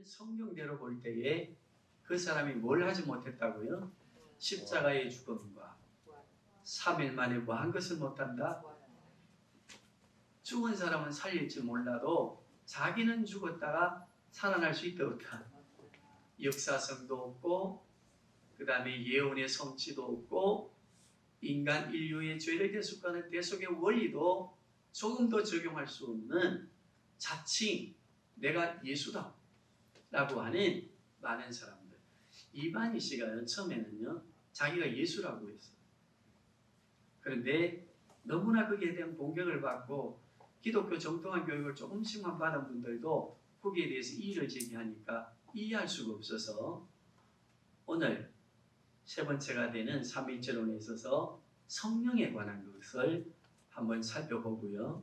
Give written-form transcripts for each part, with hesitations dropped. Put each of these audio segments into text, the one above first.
성경대로 볼 때에 그 사람이 뭘 하지 못했다고요? 십자가의 죽음과 3일 만에 뭐 한 것을 못한다? 죽은 사람은 살릴지 몰라도 자기는 죽었다가 살아날 수 있다 없다? 역사성도 없고 그 다음에 예언의 성취도 없고 인간 인류의 죄를 대속하는 대속의 원리도 조금도 적용할 수 없는 자칭 내가 예수다 라고 하는 많은 사람들. 이만희 씨가 처음에는요 자기가 예수라고 했어요. 그런데 너무나 거기에 대한 공격을 받고 기독교 정통한 교육을 조금씩만 받은 분들도 거기에 대해서 이의를 제기하니까 이해할 수가 없어서 오늘 세 번째가 되는 삼위일체론에 있어서 성령에 관한 것을 한번 살펴보고요.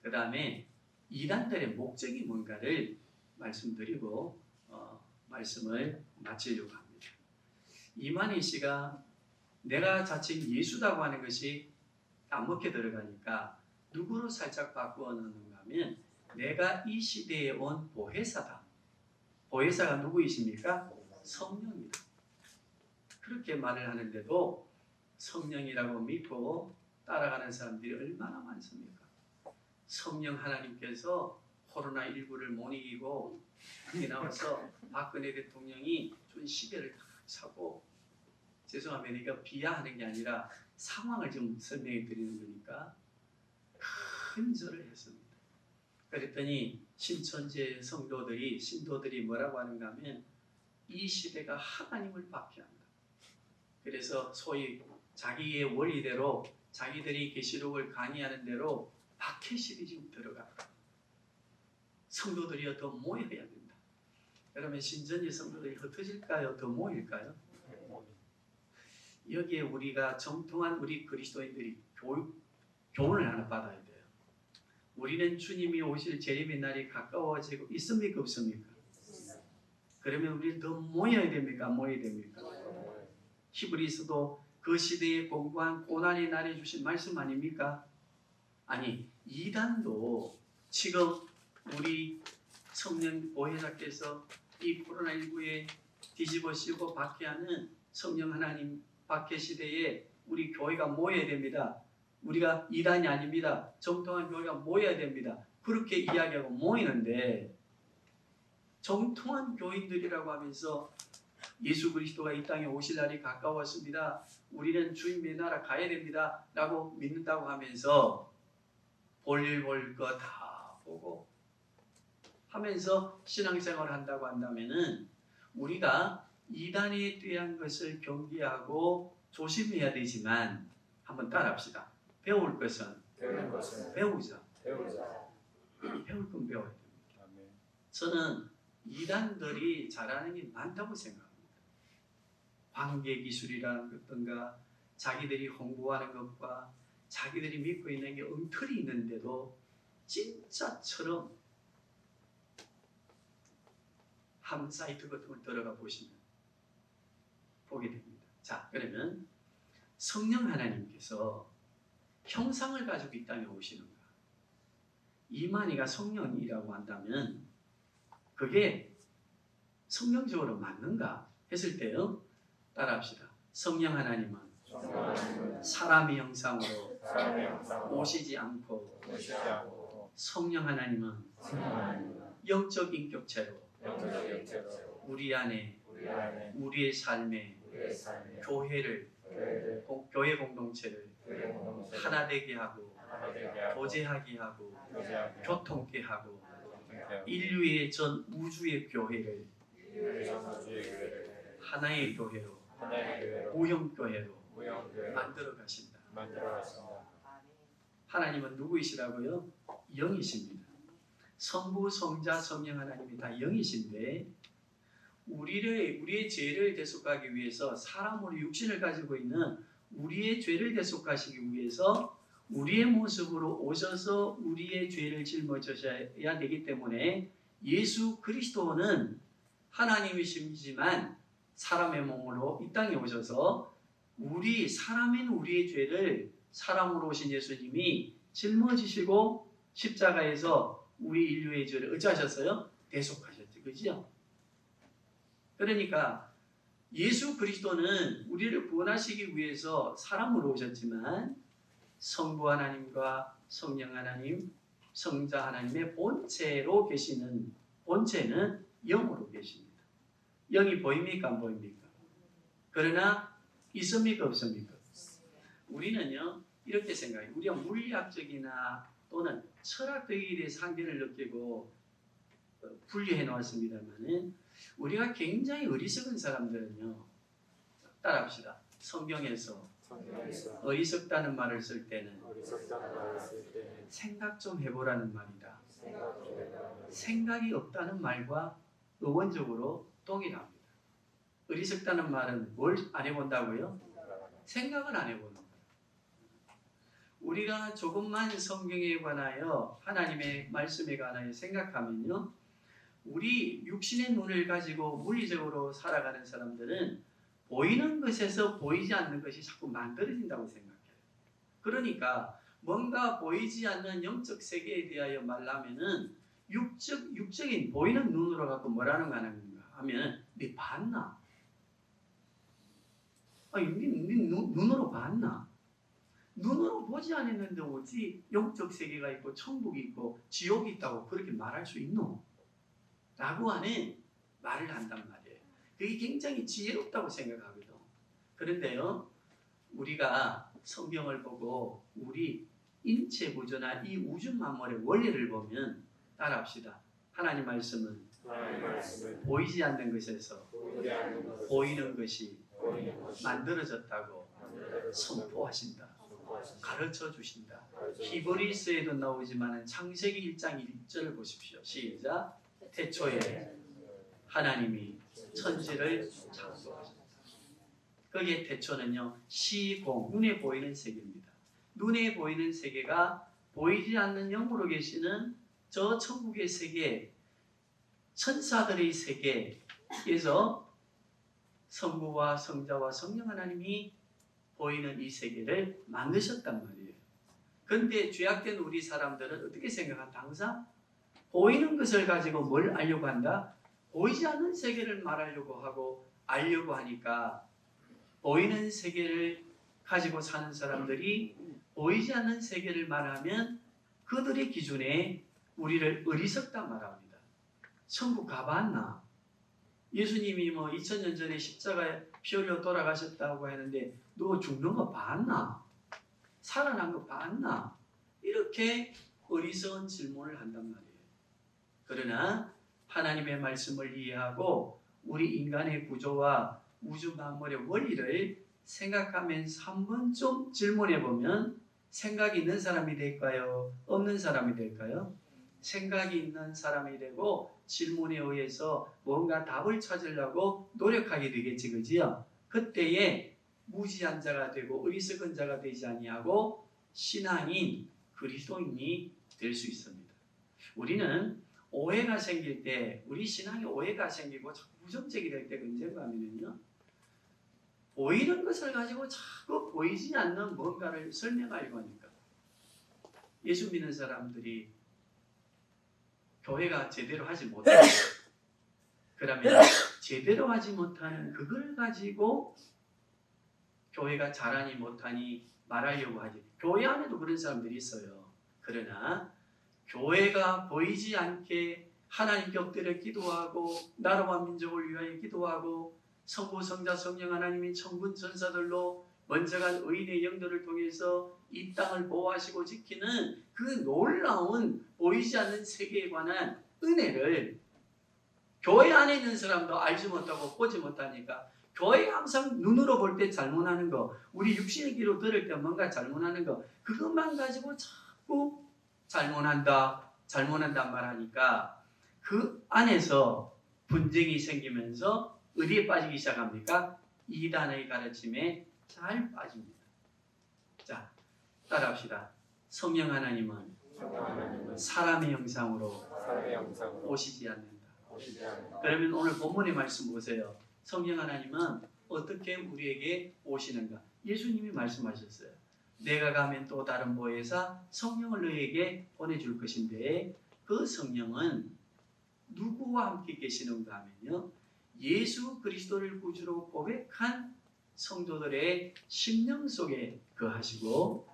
그 다음에 이단들의 목적이 뭔가를 말씀드리고 말씀을 마치려고 합니다. 이만희 씨가 내가 자칭 예수다고 하는 것이 안 먹혀 들어가니까 누구로 살짝 바꾸어 놓는가 하면 내가 이 시대에 온 보혜사다. 보혜사가 누구이십니까? 성령이다. 그렇게 말을 하는데도 성령이라고 믿고 따라가는 사람들이 얼마나 많습니까? 성령 하나님께서 코로나19를 못 이기고 여기 나와서 박근혜 대통령이 준 시계를 딱 사고 죄송합니다. 이거 비하하는 게 아니라 상황을 좀 설명해 드리는 거니까 큰 절을 했습니다. 그랬더니 신천지 성도들이 신도들이 뭐라고 하는가 하면 이 시대가 하나님을 박해한다. 그래서 소위 자기의 원리대로 자기들이 계시록을 강의하는 대로 박해실이 지금 들어갔다. 성도들이 더 모여야 된다. 그러면 신천지 성도들이 흩어질까요? 더 모일까요? 여기에 우리가 정통한 우리 그리스도인들이 교훈을 하나 받아야 돼요. 우리는 주님이 오실 재림의 날이 가까워지고 있습니까? 없습니까? 그러면 우리는 더 모여야 됩니까? 안 모여야 됩니까? 히브리서도 그 시대에 공고한 고난의 날에 주신 말씀 아닙니까? 아니 이단도 지금 우리 성령 보혜사께서 이 코로나19에 뒤집어 씌우고 박해하는 성령 하나님 박해 시대에 우리 교회가 모여야 됩니다. 우리가 이단이 아닙니다. 정통한 교회가 모여야 됩니다. 그렇게 이야기하고 모이는데 정통한 교인들이라고 하면서 예수 그리스도가 이 땅에 오실 날이 가까웠습니다. 우리는 주님의 나라 가야 됩니다. 라고 믿는다고 하면서 볼일 볼 거 다 보고 하면서 신앙생활을 한다고 한다면은 우리가 이단에 대한 것을 경계하고 조심해야 되지만 한번 따라합시다. 배울 것은 배우자. 배울 건 배워야 됩니다. 저는 이단들이 잘하는 게 많다고 생각합니다. 관계 기술이라는 것든가 자기들이 홍보하는 것과 자기들이 믿고 있는 게 엉터리 있는데도 진짜처럼 한 사이트 같은 걸 들어가 보시면 보게 됩니다. 자, 그러면 성령 하나님께서 형상을 가지고 이 땅에 오시는가? 이만희가 성령이라고 한다면 그게 성경적으로 맞는가? 했을 때요. 따라합시다. 성령 하나님은 사람의 형상으로 오시지 않고 성령 하나님은 영적 인격체로 우리 안에 우리의 삶에 교회를 교회 공동체를 하나 되게 하고 교제하게 하고 교통케 하고 인류의 전 우주의 교회를 하나의 교회로 우형교회로 만들어 가신다. 하나님은 누구이시라고요? 영이십니다. 성부, 성자, 성령 하나님이 다 영이신데 우리의 죄를 대속하기 위해서 사람으로 육신을 가지고 있는 우리의 죄를 대속하시기 위해서 우리의 모습으로 오셔서 우리의 죄를 짊어지셔야 되기 때문에 예수 그리스도는 하나님이시지만 사람의 몸으로 이 땅에 오셔서 사람인 우리의 죄를 사람으로 오신 예수님이 짊어지시고 십자가에서 우리 인류의 죄를 어찌하셨어요? 대속하셨죠. 그죠? 그러니까 예수 그리스도는 우리를 구원하시기 위해서 사람으로 오셨지만 성부 하나님과 성령 하나님, 성자 하나님의 본체로 계시는, 본체는 영으로 계십니다. 영이 보입니까? 안 보입니까? 그러나 있습니까? 없습니까? 우리는요 이렇게 생각해요. 우리가 물리학적이나 또는 철학적에 대해서 한계를 느끼고 분리해 놓았습니다만은 우리가 굉장히 어리석은 사람들은요, 따라합시다. 성경에서 어리석다는 말을 쓸 때는 생각 좀 해보라는 말이다. 생각이 없다는 말과 의원적으로 동일합니다. 어리석다는 말은 뭘 안 해본다고요? 생각을 안 해보는 거예요. 우리가 조금만 성경에 관하여 하나님의 말씀에 관하여 생각하면요, 우리 육신의 눈을 가지고 물리적으로 살아가는 사람들은 보이는 것에서 보이지 않는 것이 자꾸 만들어진다고 생각해요. 그러니까 뭔가 보이지 않는 영적 세계에 대하여 말하면은 육적인 보이는 눈으로 갖고 뭐라는 거 하면 네 봤나? 아니 네 눈으로 봤나? 눈으로 보지 않았는데 어찌 영적 세계가 있고 천국이 있고 지옥이 있다고 그렇게 말할 수 있노? 라고 하는 말을 한단 말이에요. 그게 굉장히 지혜롭다고 생각하거든. 그런데요, 우리가 성경을 보고 우리 인체 구조나 이 우주 만물의 원리를 보면, 따라합시다. 하나님 말씀은 보이지 않는 것에서 보이는 것이 만들어졌다고 선포하신다. 가르쳐 주신다. 히브리서에도 나오지만 창세기 1장 1절을 보십시오. 시작. 태초에 하나님이 천지를 창조하셨다. 거기에 태초는요, 시공, 눈에 보이는 세계입니다. 눈에 보이는 세계가 보이지 않는 영으로 계시는 저 천국의 세계, 천사들의 세계에서 성부와 성자와 성령 하나님이 보이는 이 세계를 만드셨단 말이에요. 그런데 죄악된 우리 사람들은 어떻게 생각한다? 항상 보이는 것을 가지고 뭘 알려고 한다? 보이지 않는 세계를 말하려고 하고 알려고 하니까 보이는 세계를 가지고 사는 사람들이 보이지 않는 세계를 말하면 그들의 기준에 우리를 어리석다 말합니다. 천국 가봤나? 예수님이 2000년 전에 십자가에 피 흘려 돌아가셨다고 하는데 너 죽는 거 봤나? 살아난 거 봤나? 이렇게 어리석은 질문을 한단 말이에요. 그러나 하나님의 말씀을 이해하고 우리 인간의 구조와 우주 만물의 원리를 생각하면서 한 번쯤 질문해 보면 생각이 있는 사람이 될까요? 없는 사람이 될까요? 생각이 있는 사람이 되고 질문에 의해서 뭔가 답을 찾으려고 노력하게 되겠지, 그지요? 그때에 무지한 자가 되고 어리석은 자가 되지 아니하고 신앙인 그리스도인이 될 수 있습니다. 우리는 오해가 생길 때, 우리 신앙에 오해가 생기고 자꾸 부정적이 될 때가 언젠가 하면요, 보이는 것을 가지고 자꾸 보이지 않는 뭔가를 설명하려고 하니까. 예수 믿는 사람들이 교회가 제대로 하지 못해요. 그러면 제대로 하지 못하는 그걸 가지고 교회가 잘하니 못하니 말하려고 하지. 교회 안에도 그런 사람들이 있어요. 그러나 교회가 보이지 않게 하나님께 엎드려 기도하고 나라와 민족을 위하여 기도하고 성부 성자 성령 하나님이 천군 천사들로 먼저 간 의인의 영들을 통해서 이 땅을 보호하시고 지키는 그 놀라운 보이지 않는 세계에 관한 은혜를 교회 안에 있는 사람도 알지 못하고 보지 못하니까 교회 항상 눈으로 볼 때 잘못하는 거, 우리 육신의 귀로 들을 때 뭔가 잘못하는 거, 그것만 가지고 자꾸 잘못한다 말하니까 그 안에서 분쟁이 생기면서 어디에 빠지기 시작합니까? 이단의 가르침에 잘 빠집니다. 자, 따라합시다. 성령 하나님은 사람의 형상으로 오시지 않는다. 그러면 오늘 본문의 말씀 보세요. 성령 하나님은 어떻게 우리에게 오시는가? 예수님이 말씀하셨어요. 내가 가면 또 다른 보혜사 성령을 너희에게 보내줄 것인데 그 성령은 누구와 함께 계시는가 하면요, 예수 그리스도를 구주로 고백한 성도들의 심령 속에 거하시고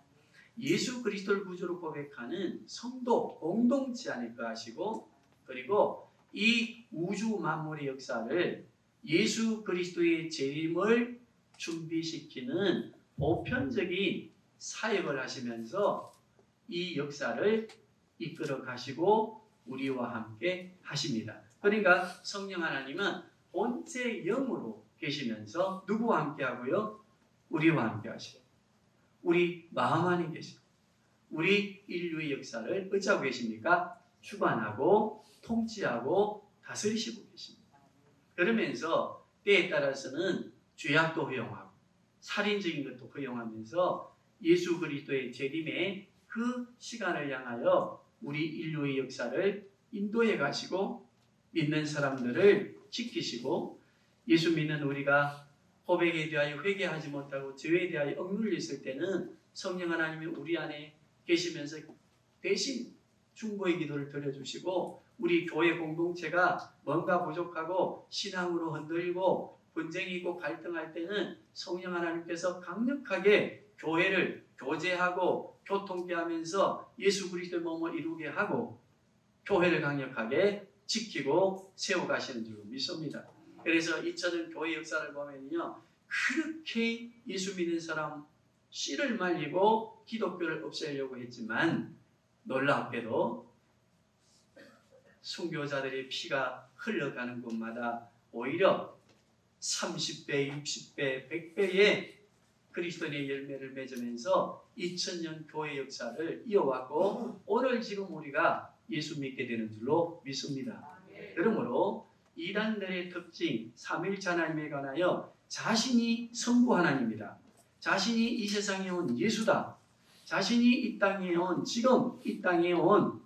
예수 그리스도를 구주로 고백하는 성도 공동체 안에 거하시고 그리고 이 우주 만물의 역사를 예수 그리스도의 재림을 준비시키는 보편적인 사역을 하시면서 이 역사를 이끌어 가시고 우리와 함께 하십니다. 그러니까 성령 하나님은 본체 영으로 계시면서 누구와 함께 하고요? 우리와 함께 하시고 우리 마음 안에 계시고 우리 인류의 역사를 어찌하고 계십니까? 주관하고 통치하고 다스리시고 계십니다. 그러면서 때에 따라서는 죄악도 허용하고 살인적인 것도 허용하면서 예수 그리스도의 재림의 그 시간을 향하여 우리 인류의 역사를 인도해 가시고 믿는 사람들을 지키시고 예수 믿는 우리가 고백에 대하여 회개하지 못하고 죄에 대하여 억눌려 있을 때는 성령 하나님이 우리 안에 계시면서 대신 중보의 기도를 드려주시고 우리 교회 공동체가 뭔가 부족하고 신앙으로 흔들리고 분쟁이 있고 갈등할 때는 성령 하나님께서 강력하게 교회를 교제하고 교통케 하면서 예수 그리스도의 몸을 이루게 하고 교회를 강력하게 지키고 세워가시는 줄 믿습니다. 그래서 2000년 교회 역사를 보면요, 그렇게 예수 믿는 사람 씨를 말리고 기독교를 없애려고 했지만 놀랍게도 순교자들의 피가 흘러가는 곳마다 오히려 30배, 60배, 100배의 그리스도인의 열매를 맺으면서 2000년 교회 역사를 이어왔고 오늘 지금 우리가 예수 믿게 되는 줄로 믿습니다. 그러므로 이단들의 특징, 삼위일체 하나님에 관하여 자신이 성부 하나님이다. 자신이 이 세상에 온 예수다. 자신이 이 땅에 온 지금 이 땅에 온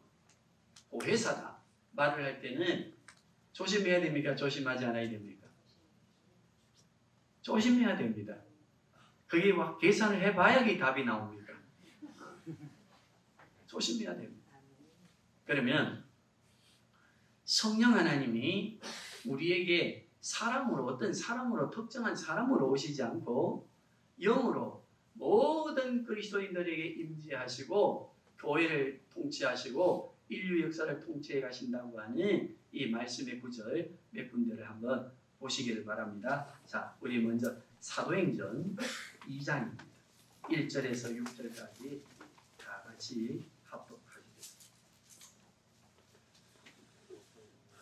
보혜사다. 말을 할 때는 조심해야 됩니까? 조심하지 않아야 됩니까? 조심해야 됩니다. 그게 계산을 해봐야 이 답이 나옵니다. 조심해야 됩니다. 그러면 성령 하나님이 우리에게 사람으로 어떤 사람으로 특정한 사람으로 오시지 않고 영으로 모든 그리스도인들에게 임재하시고 교회를 통치하시고 인류 역사를 통치해 가신다고 하는 이 말씀의 구절 몇 군데를 한번 보시기를 바랍니다. 자, 우리 먼저 사도행전 2장입니다. 1절에서 6절까지 다 같이 합독하겠습니다.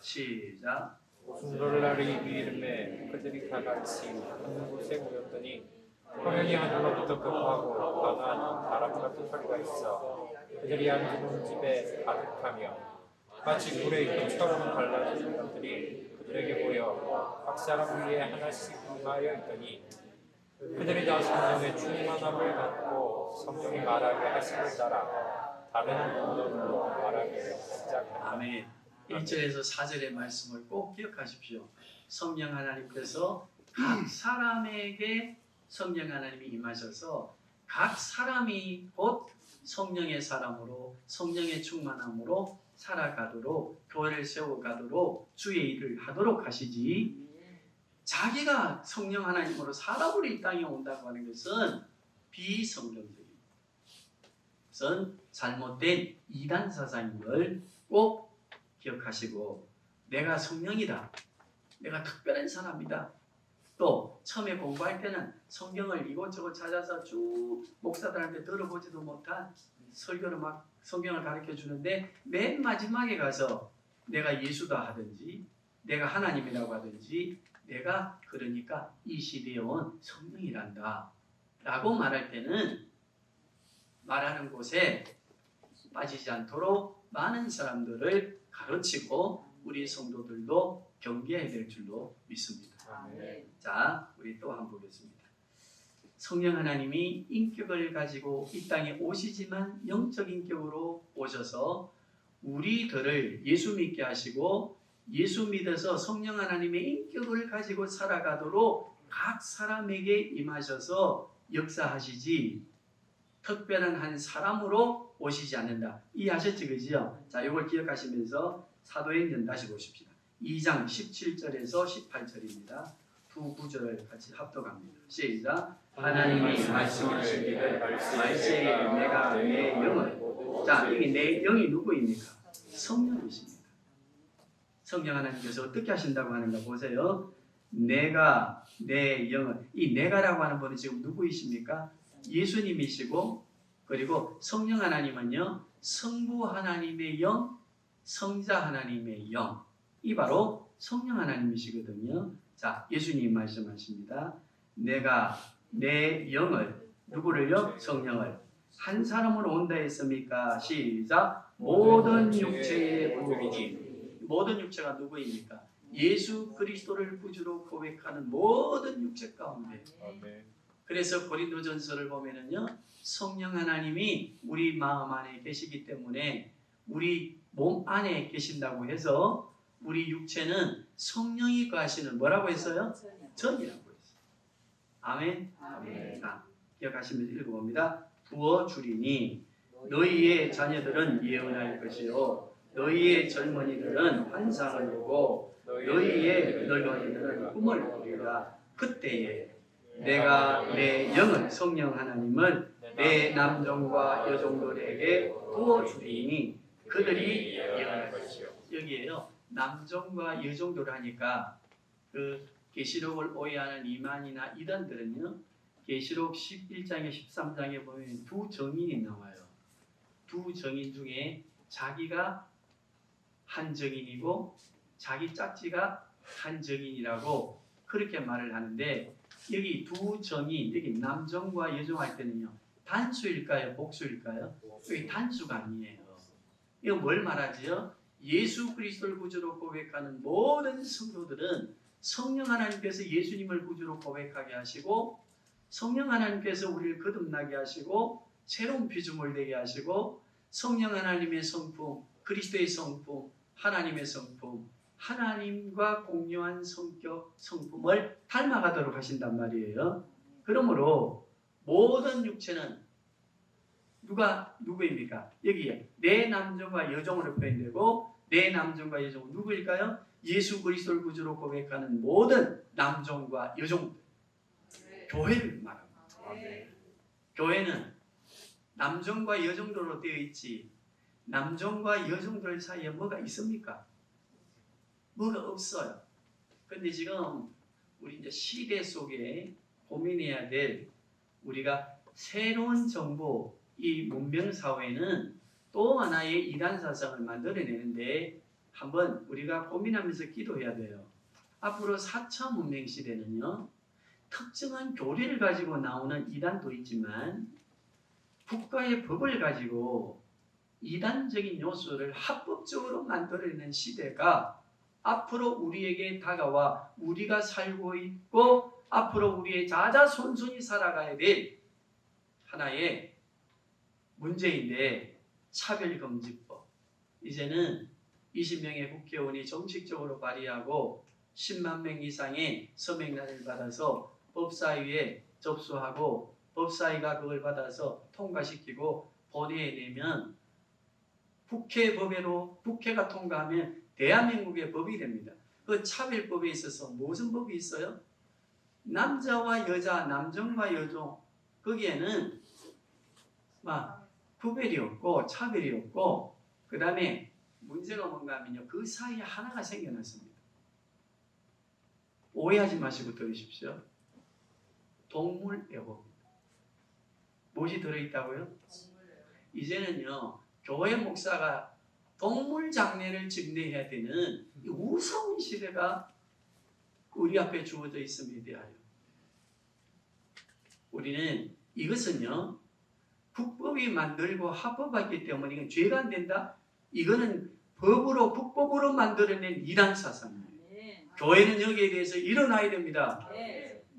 시작. 오순절날의 이름에 그들이 다 같이 한 곳에 모였더니 화면이 하늘로부터 급하고 강한 바람 같은 소리가 있어 그들이 앉은 집에 가득하며 마치 불의 빛처럼 갈라진 것들이 그들에게 보여 각 사람 위에 하나씩 임하여 있더니 그들이 다 성령의 충만함을 받고 성령이 말하게 하심을 따라 다른 언어로 말하기 시작합니다. 아멘. 1절에서 4절의 말씀을 꼭 기억하십시오. 성령 하나님께서 각 사람에게 성령 하나님이 임하셔서 각 사람이 곧 성령의 사람으로 성령의 충만함으로 살아가도록 교회를 세워가도록 주의 일을 하도록 하시지 자기가 성령 하나님으로 사람으로 이 땅에 온다고 하는 것은 비성경적입니다. 그것은 잘못된 이단 사상인 걸 꼭 기억하시고 내가 성령이다. 내가 특별한 사람이다. 또 처음에 공부할 때는 성경을 이곳저곳 찾아서 쭉 목사들한테 들어보지도 못한 설교를 막 성경을 가르쳐 주는데 맨 마지막에 가서 내가 예수다 하든지 내가 하나님이라고 하든지 내가 그러니까 이 시대에 온 성령이란다 라고 말할 때는 말하는 곳에 빠지지 않도록 많은 사람들을 가르치고 우리 성도들도 경계해야 될 줄로 믿습니다. 아멘. 자, 우리 또 한번 보겠습니다. 성령 하나님이 인격을 가지고 이 땅에 오시지만 영적 인격으로 오셔서 우리들을 예수 믿게 하시고 예수 믿어서 성령 하나님의 인격을 가지고 살아가도록 각 사람에게 임하셔서 역사하시지 특별한 한 사람으로 오시지 않는다. 이해하셨죠? 그죠? 자, 이걸 기억하시면서 사도행전 다시 보십시다. 2장 17절에서 18절입니다. 두 구절을 같이 합독합니다. 시작. 하나님이 말씀하시기를 말세에 내가 내 영을. 자, 이게 내 영이 누구입니까? 성령이십니다. 성령 하나님께서 어떻게 하신다고 하는가 보세요. 내가 내 영을, 이 내가라고 하는 분은 지금 누구이십니까? 예수님이시고, 그리고 성령 하나님은요, 성부 하나님의 영, 성자 하나님의 영, 이 바로 성령 하나님이시거든요. 자, 예수님 말씀하십니다. 내가 내 영을, 누구를요? 성령을 한 사람으로 온다 했습니까? 시작. 모든 육체의 구주이니. 모든 육체가 누구입니까? 예수 그리스도를 구주로 고백하는 모든 육체 가운데. 그래서 고린도전서를 보면은요, 성령 하나님이 우리 마음 안에 계시기 때문에 우리 몸 안에 계신다고 해서 우리 육체는 성령이 거하시는 뭐라고 했어요? 전이라고 했어요. 아멘. 아멘. 자, 기억하시면서 읽어봅니다. 부어주리니 너희의 자녀들은 예언할 것이요 너희의 젊은이들은 환상을 보고 너희의 늙은이들은 꿈을 꾸리라. 그때에 내가 내 영을, 성령 하나님을 내 남종과 여종들에게 부어주리니 그들이 예언할 것이요. 여기에요, 남종과 여종들 하니까 그 계시록을 오해하는 이만이나 이단들은요, 계시록 11장에 13장에 보면 두 정인이 나와요. 두 정인 중에 자기가 한 정인이고 자기 짝지가 한 정인이라고 그렇게 말을 하는데, 여기 두 정인, 여기 남정과 여정 할 때는요, 단수일까요? 복수일까요? 여기 단수가 아니에요. 이거 뭘 말하지요? 예수 그리스도를 구주로 고백하는 모든 성도들은 성령 하나님께서 예수님을 구주로 고백하게 하시고, 성령 하나님께서 우리를 거듭나게 하시고, 새로운 피조물 되게 하시고, 성령 하나님의 성품, 그리스도의 성품, 하나님의 성품, 하나님과 공유한 성격, 성품을 닮아가도록 하신단 말이에요. 그러므로 모든 육체는 누구입니까? 여기에 내 남종과 여종으로 표현되고, 내 남종과 여종은 누구일까요? 예수 그리스도를 구주로 고백하는 모든 남종과 여종들, 교회를 말합니다. 교회는 남종과 여종들로 되어 있지, 남종과 여종들 사이에 뭐가 있습니까? 뭐가 없어요. 근데 지금 우리 이제 시대 속에 고민해야 될, 우리가 새로운 정보, 이 문명 사회는 또 하나의 이단 사상을 만들어내는데 한번 우리가 고민하면서 기도해야 돼요. 앞으로 4차 문명 시대는요, 특정한 교리를 가지고 나오는 이단도 있지만 국가의 법을 가지고 이단적인 요소를 합법적으로 만들어내는 시대가 앞으로 우리에게 다가와 우리가 살고 있고 앞으로 우리의 자자손손이 살아가야 될 하나의 문제인데, 차별금지법. 이제는 20명의 국회의원이 정식적으로 발의하고 10만 명 이상의 서명란을 받아서 법사위에 접수하고 법사위가 그걸 받아서 통과시키고 본회의에 내면 국회가 통과하면 대한민국의 법이 됩니다. 그 차별법에 있어서 무슨 법이 있어요? 남자와 여자, 남종과 여종, 거기에는 막 구별이 없고 차별이 없고, 그 다음에 문제가 뭔가 하면요, 그 사이에 하나가 생겨났습니다. 오해하지 마시고 들으십시오. 동물애호입니다. 무엇이 들어있다고요? 이제는요, 교회 목사가 동물 장례를 집례해야 되는 무서운 시대가 우리 앞에 주어져 있음에 대하여 우리는 이것은요, 국법이 만들고 합법하기 때문에 이건 죄가 안 된다? 이거는 법으로, 국법으로 만들어낸 이단 사상이에요. 교회는 여기에 대해서 일어나야 됩니다.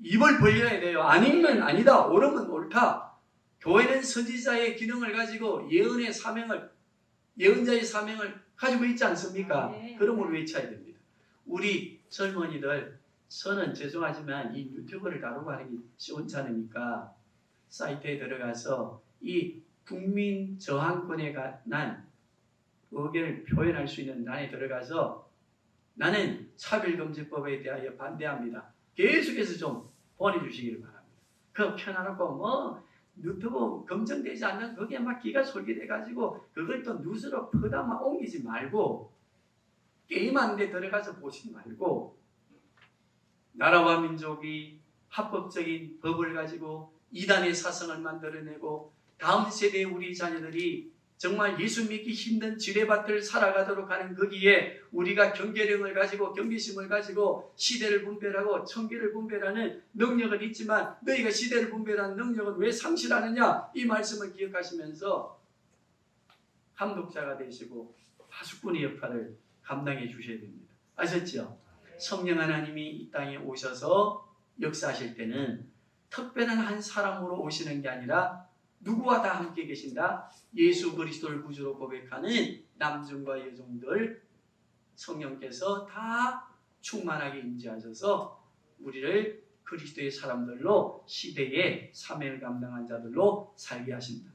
입을 벌려야 돼요. 아니면 아니다, 옳으면 옳다. 교회는 선지자의 기능을 가지고 예언자의 사명을 가지고 있지 않습니까? 그러므로 외쳐야 됩니다. 우리 젊은이들, 저는 죄송하지만 이 유튜브를 다루고 하는 게 시원찮으니까 사이트에 들어가서 이 국민 저항권에 관한 의견을 표현할 수 있는 단에 들어가서 나는 차별금지법에 대하여 반대합니다. 계속해서 좀 보내주시기를 바랍니다. 그 펴놔놓고 뭐 유튜브 검증되지 않는 거기에 막 기가 솔깃해가지고 그걸 또 뉴스로 퍼다만 옮기지 말고 게임하는 데 들어가서 보지 말고 나라와 민족이 합법적인 법을 가지고 이단의 사상을 만들어내고 다음 세대의 우리 자녀들이 정말 예수 믿기 힘든 지뢰밭을 살아가도록 하는 거기에 우리가 경계령을 가지고 경계심을 가지고 시대를 분별하고 청계를 분별하는 능력은 있지만 너희가 시대를 분별하는 능력은 왜 상실하느냐 이 말씀을 기억하시면서 감독자가 되시고 파수꾼의 역할을 감당해 주셔야 됩니다. 아셨죠? 성령 하나님이 이 땅에 오셔서 역사하실 때는 특별한 한 사람으로 오시는 게 아니라 누구와 다 함께 계신다? 예수 그리스도를 구주로 고백하는 남중과 여종들 성령께서 다 충만하게 임재하셔서 우리를 그리스도의 사람들로 시대의 사명을 감당한 자들로 살게 하신다.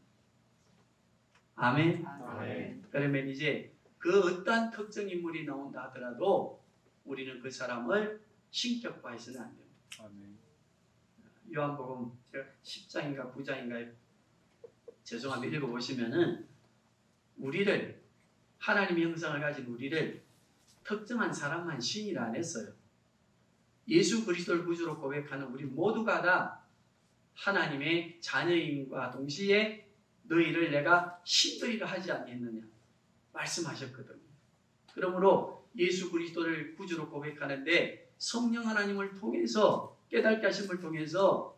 아멘. 아멘. 그러면 이제 그 어떠한 특정 인물이 나온다 하더라도 우리는 그 사람을 신격화해서는 안 됩니다. 아멘. 요한복음 제가 10장인가 9장인가 죄송합니다. 읽어보시면은 우리를 하나님의 형상을 가진 우리를 특정한 사람만 신이라 안 했어요. 예수 그리스도를 구주로 고백하는 우리 모두가 다 하나님의 자녀임과 동시에 너희를 내가 신들이라 하지 않겠느냐 말씀하셨거든요. 그러므로 예수 그리스도를 구주로 고백하는데 성령 하나님을 통해서 깨닫게 하심을 통해서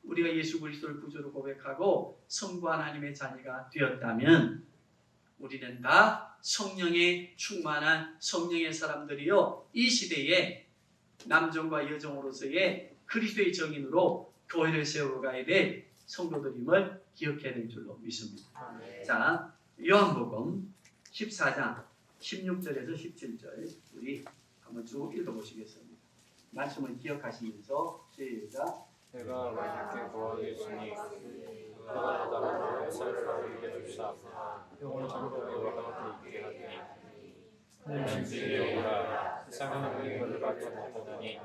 우리가 예수 그리스도를 구주로 고백하고 성부 하나님의 자녀가 되었다면 우리는 다 성령에 충만한 성령의 사람들이요 이 시대에 남종과 여종으로서의 그리스도의 정인으로 교회를 세워가야 될 성도들임을 기억해야 될 줄로 믿습니다. 자, 요한복음 14장 16절에서 17절 우리 한번 쭉 읽어보시겠습니다. 말씀을 기억하시면서 시작. 내가 너희에게 구하겠으니 너가 나를 역사를 알게 주사 영을 전도와 함께 있게 하니 이는 진리의 영이라 세상은 이것을 받지 못하느니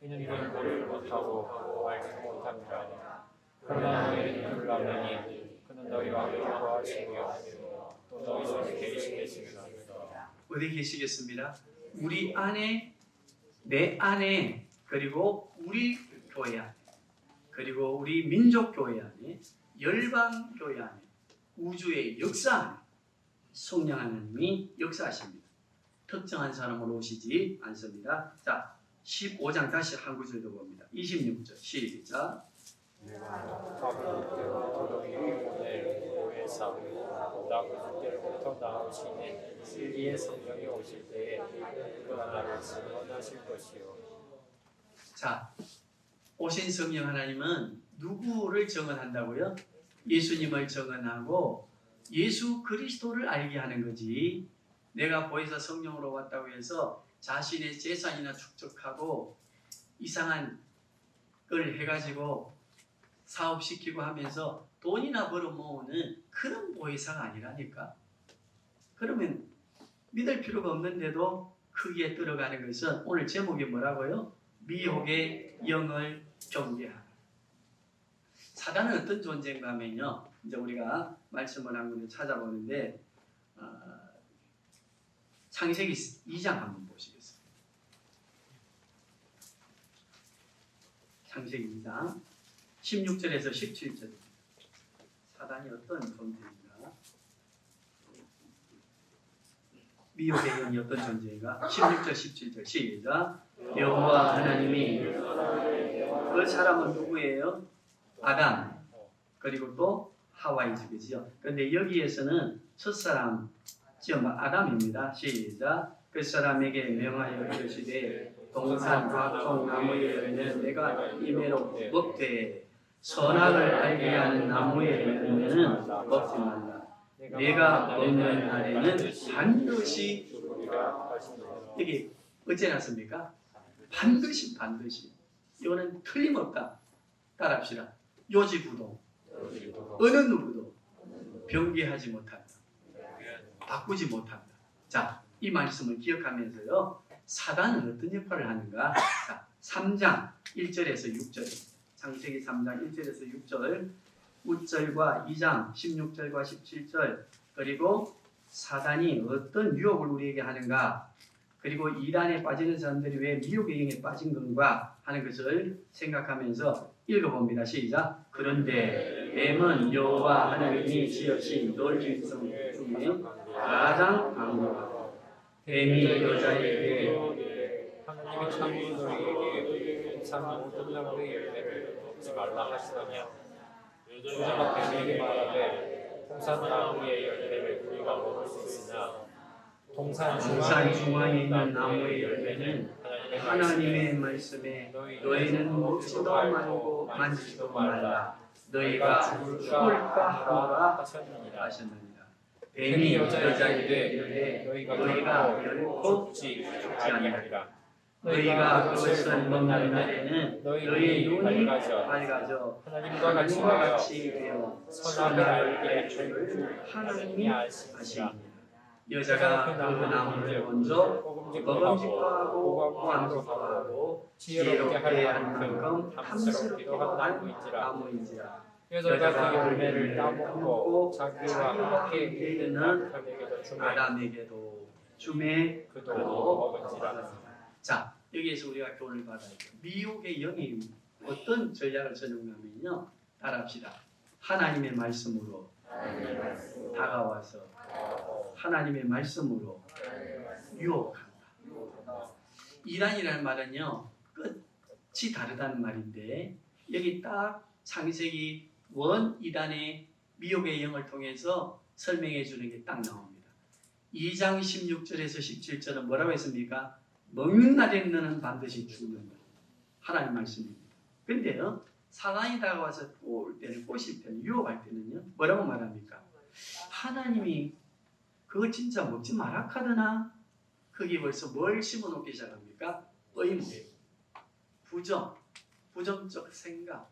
이는 이를 모르지 못하고 알지 못합니다. 그러나 너희는 그를 아느니 그는 너희와 함께 구하시며 또 너희 속에 계시겠습니다. 어디 계시겠습니다? 우리 안에 내 안에 그리고 우리 교회 안에 그리고 우리 민족 교회 안에 열방 교회 안에 우주의 역사 안에 성령 하나님이 역사하십니다. 특정한 사람으로 오시지 않습니다. 자, 15장 다시 한 구절 더 봅니다. 26절 시작. 내가 그때부터 너희 영혼을 보호해서 나그 그때부터 나오시는 진리의 성령이 오실 때에 그가 나를 증언하실 것이요. 자, 오신 성령 하나님은 누구를 증언한다고요? 예수님을 증언하고 예수 그리스도를 알게 하는 거지. 내가 보혜사 성령으로 왔다고 해서 자신의 재산이나 축적하고 이상한 걸 해가지고 사업시키고 하면서 돈이나 벌어 모으는 그런 보혜사가 아니라니까. 그러면 믿을 필요가 없는데도 크게 들어가는 것은 오늘 제목이 뭐라고요? 미혹의 영을 경계하라. 사단은 어떤 존재인가 하면요. 이제 우리가 말씀을 한 군데 찾아보는데 창세기 2장 한번 보시겠습니다. 창세기 2장 16절에서 17절 사단이 어떤 존재인가? 미혹의 영이 어떤 존재인가? 16절 17절 시작. 여호와 하나님이 그 사람은 누구예요? 아담 그리고 또 하와이지 그죠? 그런데 여기에서는 첫사람 지금 아담입니다. 시작. 그 사람에게 명하여 이르시되 동산 각종 나무의 열매는 내가 이매로 먹되 선악을 알게 하는 나무의 열매는 먹지 말라. 내가 먹는 날에는 반드시 이게 어째 났습니까? 반드시 이거는 틀림없다. 따라합시다. 요지부동 어느 누구도 변개하지 못한다. 바꾸지 못한다. 자, 이 말씀을 기억하면서요. 사단은 어떤 역할을 하는가? 자, 3장 1절에서 6절, 창세기 3장 1절에서 6절, 웃절과 2장 16절과 17절, 그리고 사단이 어떤 유혹을 우리에게 하는가, 그리고 이단에 빠지는 사람들이 왜 미혹의 영에 빠진 건가 하는 것을 생각하면서 읽어봅니다. 시작. 그런데 뱀은 여호와 하나님이 지으신 넓은 성 중에 가장 강하고 뱀이 여자에게 하나님이 참으로 너희에게 이상 모든 나무의 열매를 먹지 말라 하시더냐. 여자가 뱀에게 말하되 동산 나무의 열매를 우리가 먹을 수 있으나 동산 중앙에 있는 나무의 열매는 하나님의 말씀에 너희는 먹지도 말고 만지지도 말라. 너희가 죽을까 하노라 하셨느니라. 뱀이 여자에게 이르되 너희가 결코 죽지 아니하리라. 너희가 그것을 먹는 날에는 너희의 눈이 밝아져 하나님과 같이 되어 선악을 알게 할 줄을 하나님이 아시니라. 여자가 그 나무를 먼저 먹음직도 하고 보암직도 하고 지혜롭게 할 만큼 탐스럽기도 한 나무인지라. 여자가 그 열매를 따먹고 자기와 함께 이르는 아담에게도 주매 아담에게도 주매 그도 먹은지라. 자, 여기에서 우리가 교훈을 받아야 돼요. 미혹의 영이 어떤 전략을 써놓냐면요, 따라합시다. 하나님의 말씀으로 다가와서 하나님의 말씀으로 유혹한다. 이단이라는 말은요, 끝이 다르다는 말인데, 여기 딱 창세기 1 이단의 미혹의 영을 통해서 설명해 주는 게 딱 나옵니다. 2장 16절에서 17절은 뭐라고 했습니까? 먹는 날에는 너는 반드시 죽는다. 하나님 말씀입니다. 근데요, 사단이 다가와서 꼬을 때는, 꼬실 때는, 유혹할 때는요, 뭐라고 말합니까? 하나님이 그거 진짜 먹지 마라 카드나? 거기 벌써 뭘 심어놓기 시작합니까? 의무, 부정적 생각,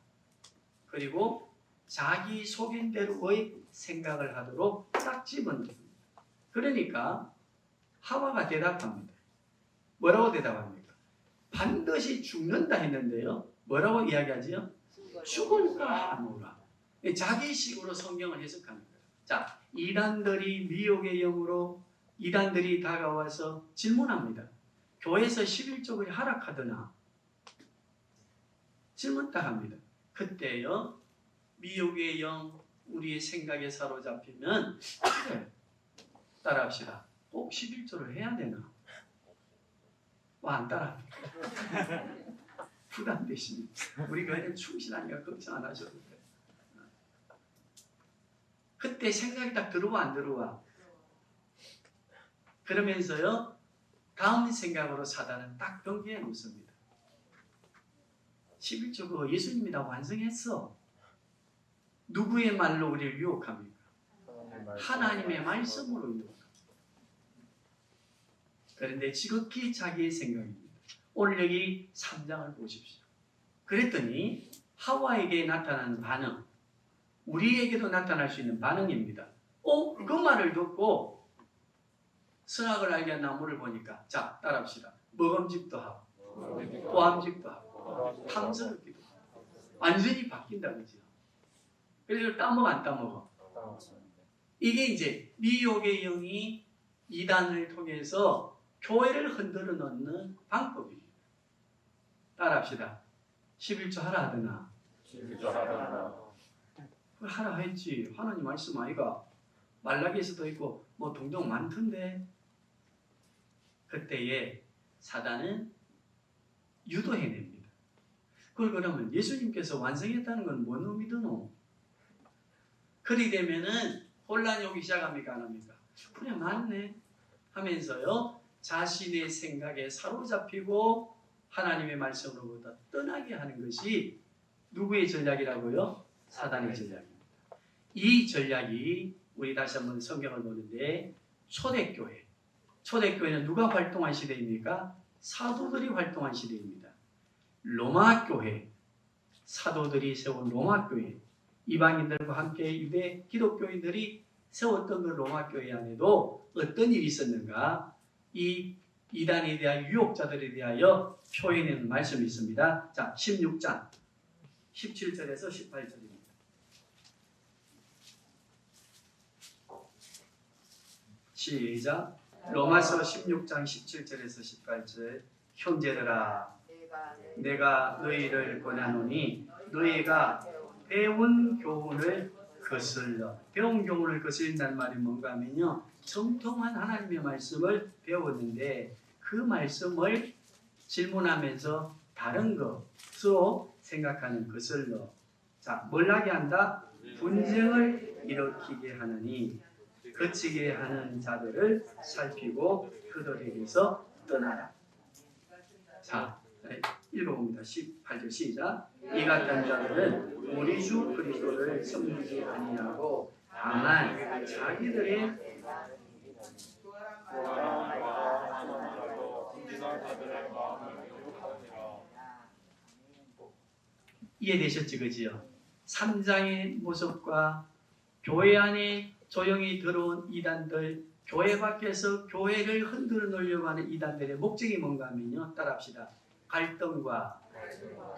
그리고 자기 속인 대로의 생각을 하도록 딱 집어넣습니다. 그러니까 하와가 대답합니다. 뭐라고 대답합니까? 반드시 죽는다 했는데요, 뭐라고 이야기하지요? 죽을까 하노라. 자기 식으로 성경을 해석합니다. 자, 이단들이 미혹의 영으로 이단들이 다가와서 질문합니다. 교회에서 11조를 하락하더나? 질문 딱 합니다. 그때요, 미혹의 영, 우리의 생각에 사로잡히면, 그래, 따라합시다. 꼭 11조를 해야 되나? 안 따라합니까? 부담되십니까? 우리 교회는 충실하니까 걱정 안 하셔도 돼요. 그때 생각이 딱 들어와 안 들어와? 그러면서요, 다음 생각으로 사단은 딱 경계해 놓습니다. 11조 그거 예수님이 다 완성했어. 누구의 말로 우리를 유혹합니까? 하나님의 말씀으로 유혹합니다. 그런데 지극히 자기의 생각입니다. 오늘 여기 3장을 보십시오. 그랬더니 하와에게 나타난 반응, 우리에게도 나타날 수 있는 반응입니다. 그 말을 듣고 선악을 알게 한 나무를 보니까, 자, 따라합시다. 먹음직도 하고 보암직도 하고 탐스럽기도 하고 완전히 바뀐다, 그죠? 그래서 따먹어 안 따먹어? 이게 이제 미혹의 영이 이단을 통해서 교회를 흔들어 놓는 방법입니다. 따라합시다. 11조 하라 하더나? 11조 하라. 그걸 하라 했지. 하나님 말씀 아이가? 말라기에서도 있고 뭐 동동 많던데. 그때에 사단은 유도해냅니다. 그걸 그러면 예수님께서 완성했다는 건 뭔 의미드노? 그리 되면은 혼란이 오기 시작합니까? 안 합니까? 그래 맞네 하면서요, 자신의 생각에 사로잡히고 하나님의 말씀으로부터 떠나게 하는 것이 누구의 전략이라고요? 사단의 전략입니다. 이 전략이 우리 다시 한번 성경을 보는데, 초대교회는 누가 활동한 시대입니까? 사도들이 활동한 시대입니다. 로마교회, 사도들이 세운 로마교회, 이방인들과 함께 유대 기독교인들이 세웠던 그 로마교회 안에도 어떤 일이 있었는가? 이 이단에 대하여 유혹자들에 대하여 표현하는 말씀이 있습니다. 자, 16장 17절에서 18절입니다. 시작. 로마서 16장 17절에서 18절. 형제들아, 내가 너희를 권하노니 너희가 배운 교훈을 거슬러. 배운 교훈을 거슬린다는 말이 뭔가 하면요, 정통한 하나님의 말씀을 배웠는데 그 말씀을 질문하면서 다른 것으로 생각하는 거슬러. 자, 뭘 하게 한다? 분쟁을 일으키게 하느니 거치게 하는 자들을 살피고 그들에게서 떠나라. 자, 읽어봅니다. 18절 시작. 이 같은 자들은 우리 주 그리스도를 섬기지 아니하고 다만 자기들의 이해되셨지, 그지요? 3장의 모습과 교회 안에 조용히 들어온 이단들, 교회 밖에서 교회를 흔들어 놓으려고 하는 이단들의 목적이 뭔가 하면요, 따라합시다. 갈등과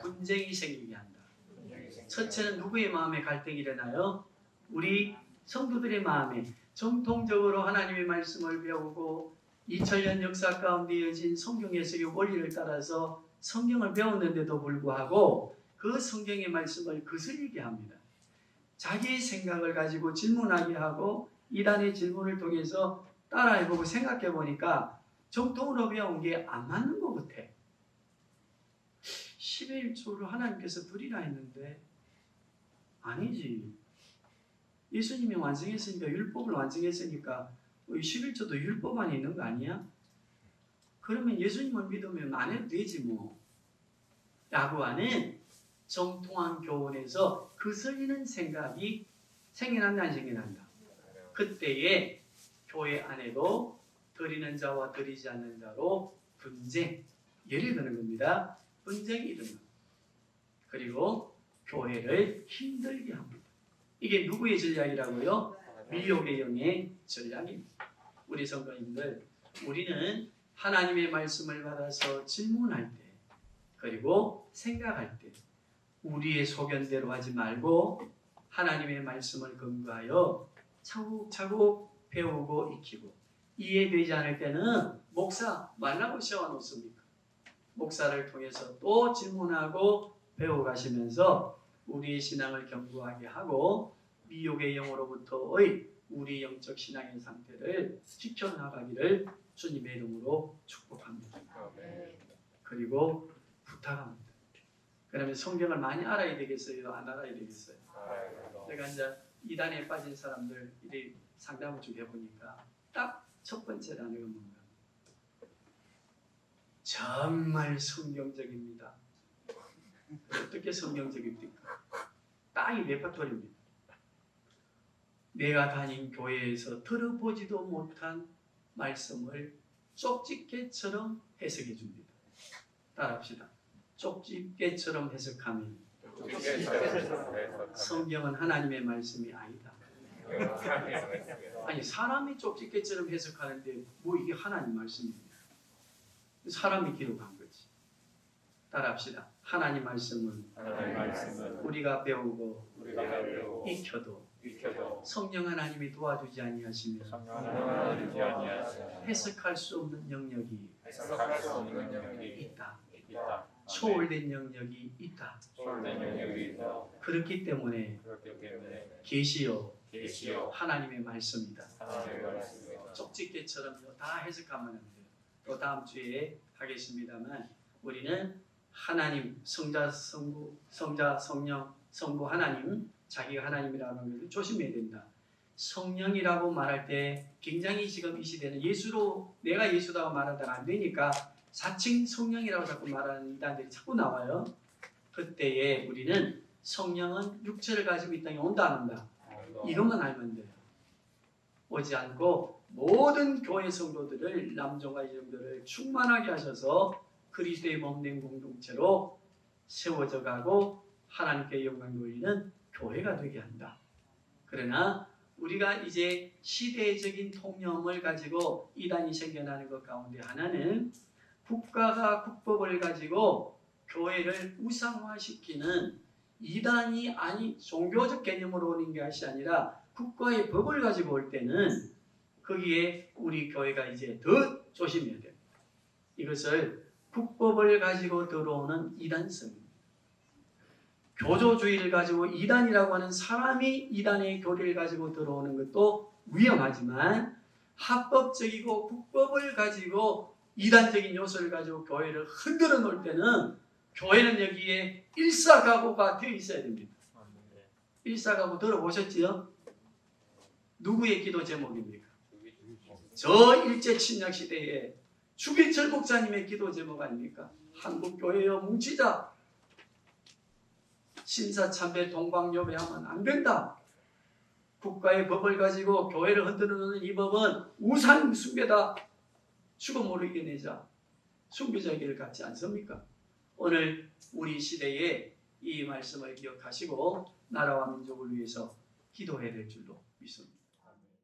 분쟁이 생기게 한다. 첫째는 누구의 마음에 갈등이 일어나요? 우리 성도들의 마음에. 정통적으로 하나님의 말씀을 배우고 2000년 역사 가운데 이어진 성경 해석의 원리를 따라서 성경을 배웠는데도 불구하고 그 성경의 말씀을 거슬리게 합니다. 자기의 생각을 가지고 질문하게 하고 이단의 질문을 통해서 따라해보고 생각해보니까 정통으로 배운 게 안 맞는 것 같아. 11조로 하나님께서 드리라 했는데 아니지. 예수님이 완성했으니까, 율법을 완성했으니까 11조도 율법 안에 있는 거 아니야? 그러면 예수님을 믿으면 안 해도 되지 뭐. 라고 하는 정통한 교훈에서 거슬리는 생각이 생겨난다 안 생겨난다. 그때에 교회 안에도 드리는 자와 드리지 않는 자로 분쟁, 예를 드는 겁니다. 분쟁이 일어납니다. 그리고 교회를 힘들게 합니다. 이게 누구의 전략이라고요? 미혹의 영의 전략입니다. 우리 성도님들, 우리는 하나님의 말씀을 받아서 질문할 때, 그리고 생각할 때 우리의 소견대로 하지 말고 하나님의 말씀을 근거하여 차곡차곡 배우고 익히고, 이해되지 않을 때는 목사 말라고 세워놓습니까? 목사를 통해서 또 질문하고 배워가시면서 우리의 신앙을 견고하게 하고 미혹의 영으로부터의 우리 영적 신앙의 상태를 지켜나가기를 주님의 이름으로 축복합니다. 그리고 부탁합니다. 그러면 성경을 많이 알아야 되겠어요? 안 알아야 되겠어요? 제가 이제 이단에 빠진 사람들 이 상담을 좀 해보니까 딱 첫 번째 단어가 뭔가, 정말 성경적입니다. 어떻게 성경적입니까? 딱 이 레퍼토리입니다. 내가 다닌 교회에서 들어보지도 못한 말씀을 쪽집게처럼 해석해 줍니다. 따라합시다. 쪽집게처럼 해석하면 성경은 하나님의 말씀이 아니다. 아니, 사람이 쪽집게처럼 해석하는데 뭐 이게 하나님 말씀입니다. 사람이 기록한 거지. 따라합시다. 하나님 말씀은 우리가 배우고 익혀도 성령 하나님이 도와주지 아니하시면 해석할 수 없는 영역이 있다. 초월된 영역이 있다. 그렇기 때문에 계시요 하나님의 말씀이다. 쪽집게처럼 다 해석하면 안 돼요. 또 다음 주에 하겠습니다만, 우리는 하나님, 성자, 성령, 성부 하나님, 자기가 하나님이라는 것을 조심해야 된다. 성령이라고 말할 때 굉장히 지금 이 시대는 예수로, 내가 예수라고 말하다가 안 되니까 사칭 성령이라고 자꾸 말하는 이단들이 자꾸 나와요. 그때에 우리는 성령은 육체를 가지고 이 땅에 온다 안 온다, 이것만 알면 돼요. 오지 않고 모든 교회 성도들을, 남종과 여종들을 충만하게 하셔서 그리스도의 몸된 공동체로 세워져 가고 하나님께 영광 돌리는 교회가 되게 한다. 그러나 우리가 이제 시대적인 통념을 가지고 이단이 생겨나는 것 가운데 하나는 국가가 국법을 가지고 교회를 우상화시키는 이단이 아니 종교적 개념으로 오는 것이 아니라 국가의 법을 가지고 올 때는 거기에 우리 교회가 이제 더 조심해야 돼요. 이것을 국법을 가지고 들어오는 이단성입니다. 교조주의를 가지고 이단이라고 하는 사람이 이단의 교리를 가지고 들어오는 것도 위험하지만 합법적이고 국법을 가지고 이단적인 요소를 가지고 교회를 흔들어 놓을 때는 교회는 여기에 일사각오가 되어 있어야 됩니다. 일사각오 들어보셨지요? 누구의 기도 제목입니까? 저 일제 침략 시대에 주기철 목사님의 기도 제목 아닙니까? 한국교회여 뭉치자. 신사참배 동방요배하면 안 된다. 국가의 법을 가지고 교회를 흔들어 놓는 이 법은 우상 숭배다. 죽음으로 이겨내자. 순교자의 길을 갖지 않습니까? 오늘 우리 시대에 이 말씀을 기억하시고 나라와 민족을 위해서 기도해야 될 줄로 믿습니다.